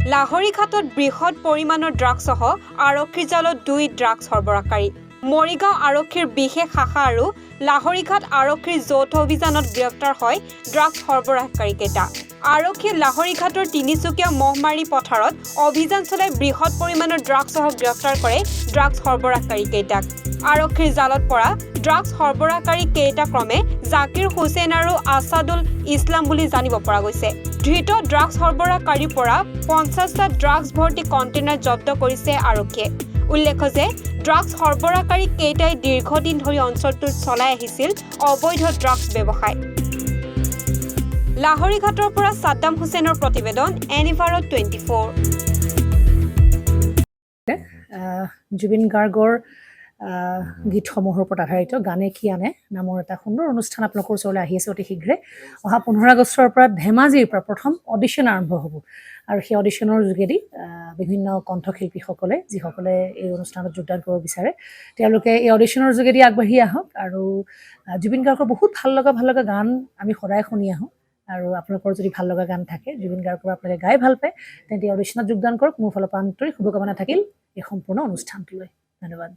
লাহৰীঘাটত বৃহৎ পৰিমাণৰ ড্ৰাগছসহ আৰক্ষীৰ জালত 2 ড্ৰাগছ সৰবৰাহকাৰী। মৰিগাঁও আৰক্ষীৰ বিশেষ শাখা আৰু লাহৰীঘাট আৰক্ষীৰ যৌথ অভিযানত গ্ৰেপ্তাৰ হয় ড্ৰাগছ সৰবৰাহকাৰীকেইটা। আৰক্ষীয়ে লাহৰীঘাটৰ তিনিচুকীয়া মহমাৰী পথাৰত অভিযান চলাই বৃহৎ পৰিমাণৰ ড্ৰাগছসহ গ্ৰেপ্তাৰ কৰে ড্ৰাগছ সৰবৰাহকাৰীকেইটাক। আৰক্ষীৰ জালত পৰা ড্ৰাগছ সৰবৰাহকাৰী কেইটা ক্ৰমে জাকিৰ হুছেইন আৰু আছাদুল ইছলাম বুলি জানিব পৰা গৈছে। ধৃত ড্ৰাগছ সৰবৰাহকাৰীৰ পৰা 50টা ড্ৰাগছ ভৰ্তি কণ্টেইনাৰ জব্দ কৰিছে আৰক্ষীয়ে। উল্লেখ্য যে ড্ৰাগছ সৰবৰাহকাৰী কেইটাই দীৰ্ঘদিন ধৰি অঞ্চলটোত চলাই আহিছিল অবৈধ ড্ৰাগছ ব্যৱসায়। লাহৰীঘাটৰ পৰা সাদ্দাম হুছেইনৰ প্ৰতিবেদন এনিভাৰত 24। জুবিন গাৰ্গৰ গীতসমূহৰ ওপৰত আধাৰিত গানে কি আনে নামৰ এটা সুন্দৰ অনুষ্ঠান আপোনালোকৰ ওচৰলৈ আহি আছে অতি শীঘ্ৰে। অহা 15 আগষ্টৰ পৰা ধেমাজিৰ পৰা প্ৰথম অডিশ্যন আৰম্ভ হ'ব আৰু সেই অডিশ্যনৰ যোগেদি বিভিন্ন কণ্ঠশিল্পীসকলে যিসকলে এই অনুষ্ঠানত যোগদান কৰিব বিচাৰে তেওঁলোকে এই অডিশ্যনৰ যোগেদি আগবাঢ়ি আহক আৰু জুবিন গাৰ্গৰ বহুত ভাল লগা গান আমি সদায় শুনি আহোঁ আৰু আপোনালোকৰ যদি ভাল লগা গান থাকে জুবিন গাৰ্গৰ আপোনালোকে গাই ভাল পায় তেন্তে অডিশ্যনত যোগদান কৰক। মোৰ ফালৰ পৰা আন্তৰিক শুভকামনা থাকিল এই সম্পূৰ্ণ অনুষ্ঠানটোলৈ। ধন্যবাদ।